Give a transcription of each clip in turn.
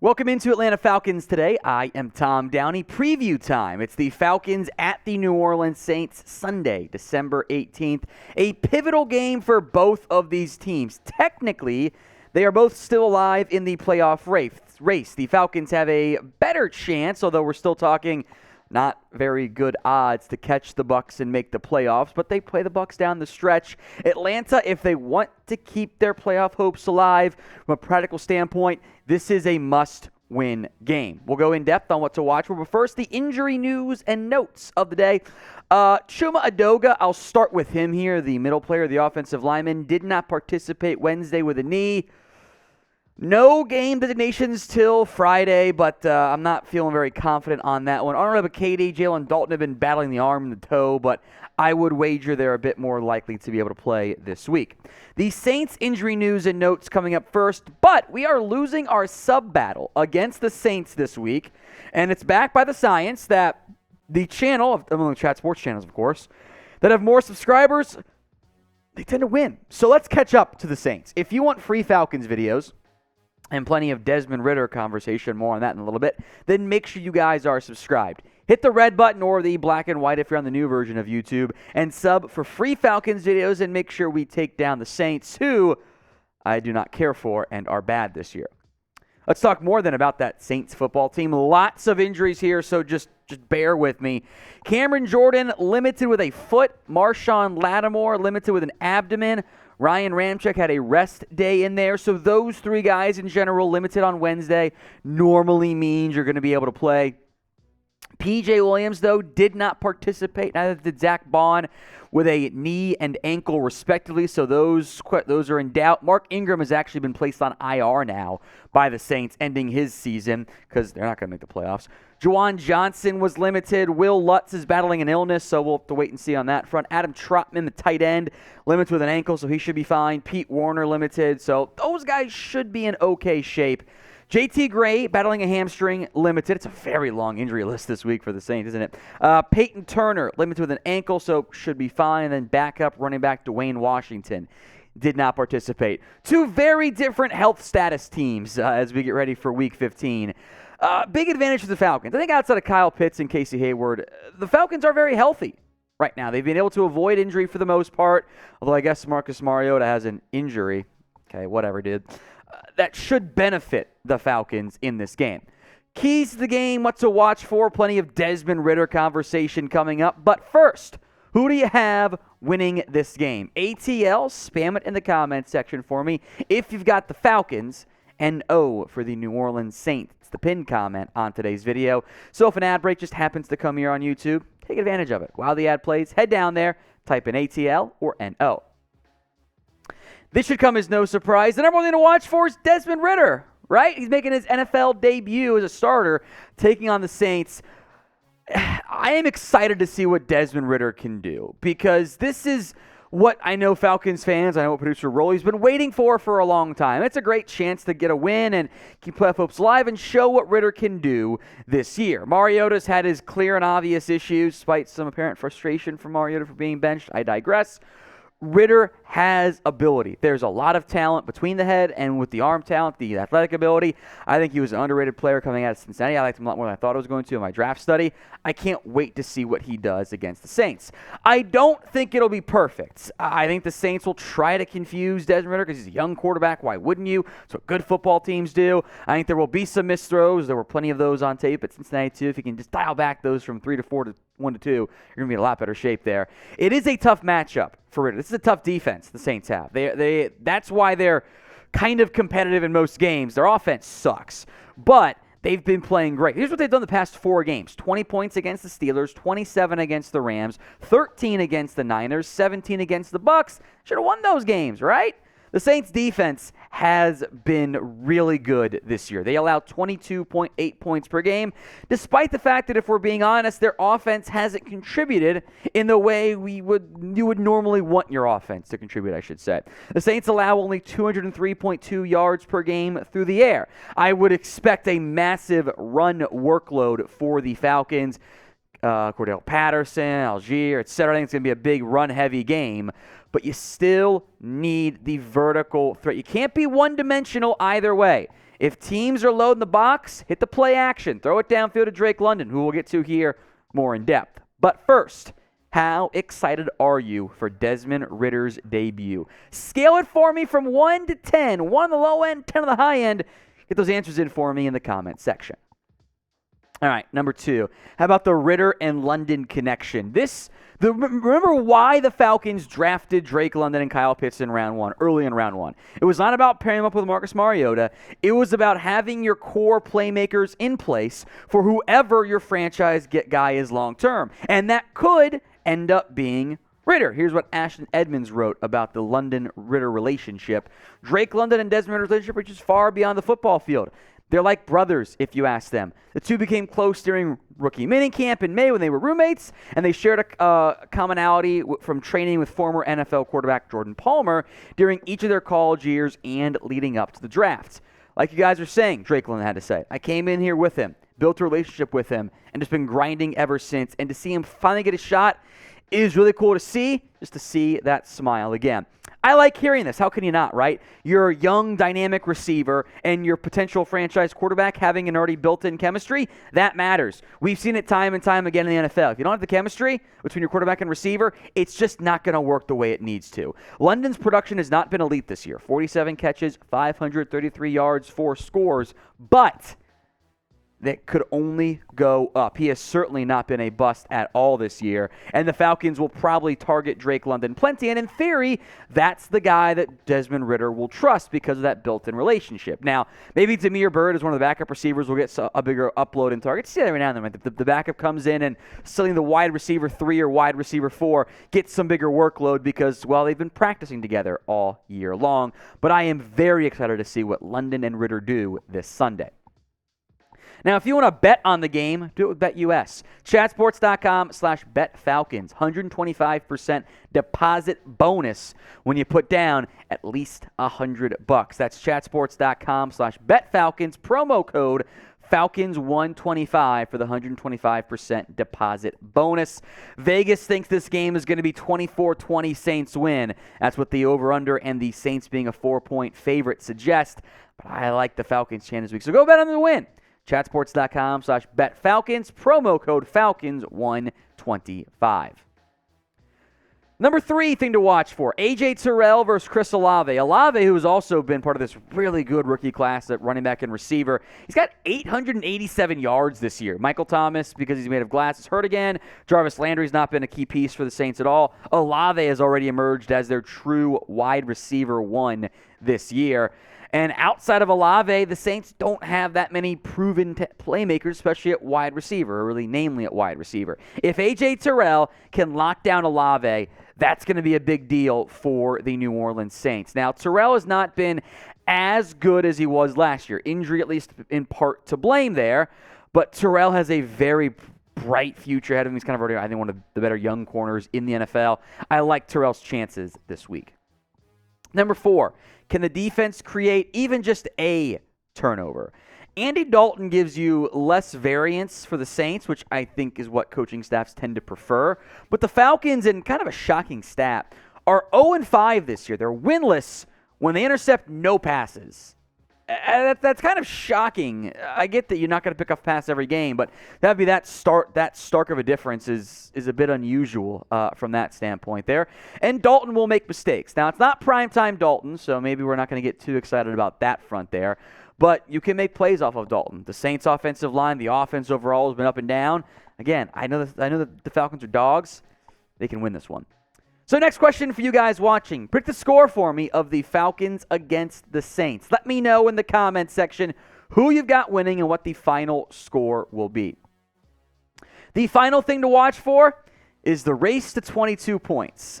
Welcome into Atlanta Falcons Today. I am Tom Downey. Preview time. It's the Falcons at the New Orleans Saints Sunday, December 18th. A pivotal game for both of these teams. Technically, they are both still alive in the playoff race. The Falcons have a better chance, although we're still talking not very good odds to catch the Bucs and make the playoffs, but they play the Bucs down the stretch. Atlanta, if they want to keep their playoff hopes alive from a practical standpoint, this is a must-win game. We'll go in depth on what to watch. But first, the injury news and notes of the day. Chuma Edoga, I'll start with him here. The middle player, the offensive lineman, did not participate Wednesday with a knee. No game designations till Friday, but I'm not feeling very confident on that one. Arnold Ebiketie, Jalen Dalton have been battling the arm and the toe, but I would wager they're a bit more likely to be able to play this week. The Saints injury news and notes coming up first, but we are losing our sub-battle against the Saints this week, and it's backed by the science that the channel, among the chat sports channels, of course, that have more subscribers, they tend to win. So let's catch up to the Saints. If you want free Falcons videos, and plenty of Desmond Ridder conversation, more on that in a little bit, then make sure you guys are subscribed. Hit the red button or the black and white if you're on the new version of YouTube, and sub for free Falcons videos, and make sure we take down the Saints, who I do not care for and are bad this year. Let's talk more then about that Saints football team. Lots of injuries here, so just bear with me. Cameron Jordan limited with a foot. Marshawn Lattimore limited with an abdomen. Ryan Ramczyk had a rest day in there, so those three guys in general limited on Wednesday normally means you're going to be able to play. P.J. Williams, though, did not participate. Neither did Zach Bond with a knee and ankle, respectively, so those are in doubt. Mark Ingram has actually been placed on IR now by the Saints, ending his season because they're not going to make the playoffs. Juwan Johnson was limited. Will Lutz is battling an illness, so we'll have to wait and see on that front. Adam Trotman, the tight end, limited with an ankle, so he should be fine. Pete Warner limited, so those guys should be in okay shape. J.T. Gray battling a hamstring, limited. It's a very long injury list this week for the Saints, isn't it? Peyton Turner limited with an ankle, so should be fine. And then backup running back Dwayne Washington did not participate. Two very different health status teams as we get ready for Week 15. Big advantage for the Falcons. I think outside of Kyle Pitts and Casey Hayward, the Falcons are very healthy right now. They've been able to avoid injury for the most part, although I guess Marcus Mariota has an injury. Okay, whatever, dude. That should benefit the Falcons in this game. Keys to the game, what to watch for, plenty of Desmond Ridder conversation coming up. But first, who do you have winning this game? ATL, spam it in the comments section for me if you've got the Falcons, and O for the New Orleans Saints. It's the pinned comment on today's video. So if an ad break just happens to come here on YouTube, take advantage of it. While the ad plays, head down there, type in ATL or NO. This should come as no surprise. The number one thing to watch for is Desmond Ridder, right? He's making his NFL debut as a starter, taking on the Saints. I am excited to see what Desmond Ridder can do because this is what I know Falcons fans, I know what producer Rolly's been waiting for a long time. It's a great chance to get a win and keep playoff hopes alive and show what Ridder can do this year. Mariota's had his clear and obvious issues, despite some apparent frustration from Mariota for being benched. I digress. Ridder has ability. There's a lot of talent between the head and with the arm talent, the athletic ability. I think he was an underrated player coming out of Cincinnati. I liked him a lot more than I thought I was going to in my draft study. I can't wait to see what he does against the Saints. I don't think it'll be perfect. I think the Saints will try to confuse Desmond Ridder because he's a young quarterback. Why wouldn't you? That's what good football teams do. I think there will be some missed throws. There were plenty of those on tape at Cincinnati too. If you can just dial back those from 3 to 4 to 1 to 2, you're going to be in a lot better shape there. It is a tough matchup for Ridder. This is a tough defense the Saints have. That's why they're kind of competitive in most games. Their offense sucks, but they've been playing great. Here's what they've done the past 4 games. 20 points against the Steelers, 27 against the Rams, 13 against the Niners, 17 against the Bucs. Should have won those games, right? The Saints' defense has been really good this year. They allow 22.8 points per game, despite the fact that, if we're being honest, their offense hasn't contributed in the way you would normally want your offense to contribute, I should say. The Saints allow only 203.2 yards per game through the air. I would expect a massive run workload for the Falcons. Cordell Patterson, Algier, etc. I think it's going to be a big run-heavy game. But you still need the vertical threat. You can't be one-dimensional either way. If teams are loading the box, hit the play action. Throw it downfield to Drake London, who we'll get to here more in depth. But first, how excited are you for Desmond Ridder's debut? Scale it for me from 1 to 10. 1 on the low end, 10 on the high end. Get those answers in for me in the comment section. All right, number 2. How about the Ridder and London connection? Remember why the Falcons drafted Drake London and Kyle Pitts in round 1, early in round 1. It was not about pairing him up with Marcus Mariota. It was about having your core playmakers in place for whoever your franchise guy is long term. And that could end up being Ridder. Here's what Ashton Edmonds wrote about the London-Ridder relationship. Drake London and Desmond Ridder's relationship reaches far beyond the football field. They're like brothers, if you ask them. The two became close during rookie minicamp in May when they were roommates, and they shared a commonality from training with former NFL quarterback Jordan Palmer during each of their college years and leading up to the draft. Like you guys are saying, Drake London had to say, I came in here with him, built a relationship with him, and just been grinding ever since. And to see him finally get a shot is really cool to see, just to see that smile again. I like hearing this. How can you not, right? You're a young, dynamic receiver, and your potential franchise quarterback having an already built-in chemistry, that matters. We've seen it time and time again in the NFL. If you don't have the chemistry between your quarterback and receiver, it's just not going to work the way it needs to. London's production has not been elite this year. 47 catches, 533 yards, 4 scores, but that could only go up. He has certainly not been a bust at all this year, and the Falcons will probably target Drake London plenty, and in theory, that's the guy that Desmond Ridder will trust because of that built-in relationship. Now, maybe Damiere Byrd is one of the backup receivers will get a bigger upload in targets. See that every now and then, right? The backup comes in and suddenly the wide receiver 3 or wide receiver 4 gets some bigger workload because, well, they've been practicing together all year long, but I am very excited to see what London and Ridder do this Sunday. Now, if you want to bet on the game, do it with BetUS. Chatsports.com/BetFalcons. 125% deposit bonus when you put down at least $100. That's chatsports.com/BetFalcons. Promo code Falcons125 for the 125% deposit bonus. Vegas thinks this game is going to be 24-20 Saints win. That's what the over-under and the Saints being a 4-point favorite suggest. But I like the Falcons' chance this week, so go bet on them to win. Chatsports.com/BetFalcons, promo code Falcons125. Number 3 thing to watch for, A.J. Terrell versus Chris Olave. Olave, who has also been part of this really good rookie class at running back and receiver, he's got 887 yards this year. Michael Thomas, because he's made of glass, is hurt again. Jarvis Landry's not been a key piece for the Saints at all. Olave has already emerged as their true wide receiver 1 this year. And outside of Olave, the Saints don't have that many proven playmakers, especially at wide receiver, or really namely at wide receiver. If A.J. Terrell can lock down Olave, that's going to be a big deal for the New Orleans Saints. Now, Terrell has not been as good as he was last year. Injury, at least in part, to blame there. But Terrell has a very bright future ahead of him. He's kind of already, I think, one of the better young corners in the NFL. I like Terrell's chances this week. Number 4, can the defense create even just a turnover? Andy Dalton gives you less variance for the Saints, which I think is what coaching staffs tend to prefer. But the Falcons, in kind of a shocking stat, are 0-5 this year. They're winless when they intercept no passes. That's kind of shocking. I get that you're not going to pick up a pass every game, but that'd be that stark of a difference is a bit unusual from that standpoint there. And Dalton will make mistakes. Now, it's not primetime Dalton, so maybe we're not going to get too excited about that front there. But you can make plays off of Dalton. The Saints' offensive line, the offense overall has been up and down. Again, I know that the Falcons are dogs. They can win this one. So next question for you guys watching. Predict the score for me of the Falcons against the Saints. Let me know in the comments section who you've got winning and what the final score will be. The final thing to watch for is the race to 22 points.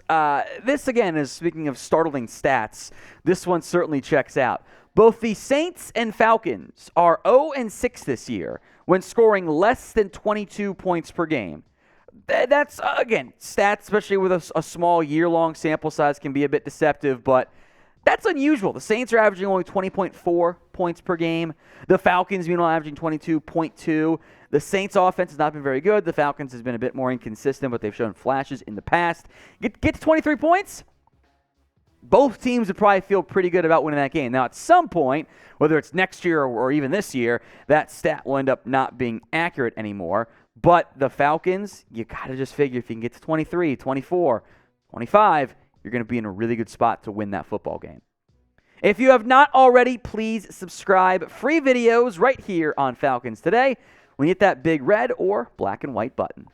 This, again, is speaking of startling stats. This one certainly checks out. Both the Saints and Falcons are 0-6 this year when scoring less than 22 points per game. That's, again, stats, especially with a small year-long sample size, can be a bit deceptive, but that's unusual. The Saints are averaging only 20.4 points per game. The Falcons, meanwhile, averaging 22.2. The Saints' offense has not been very good. The Falcons has been a bit more inconsistent, but they've shown flashes in the past. Get to 23 points. both teams would probably feel pretty good about winning that game. Now, at some point, whether it's next year or even this year, that stat will end up not being accurate anymore. But the Falcons, you got to just figure if you can get to 23, 24, 25, you're going to be in a really good spot to win that football game. If you have not already, please subscribe. Free videos right here on Falcons Today when you hit that big red or black and white button.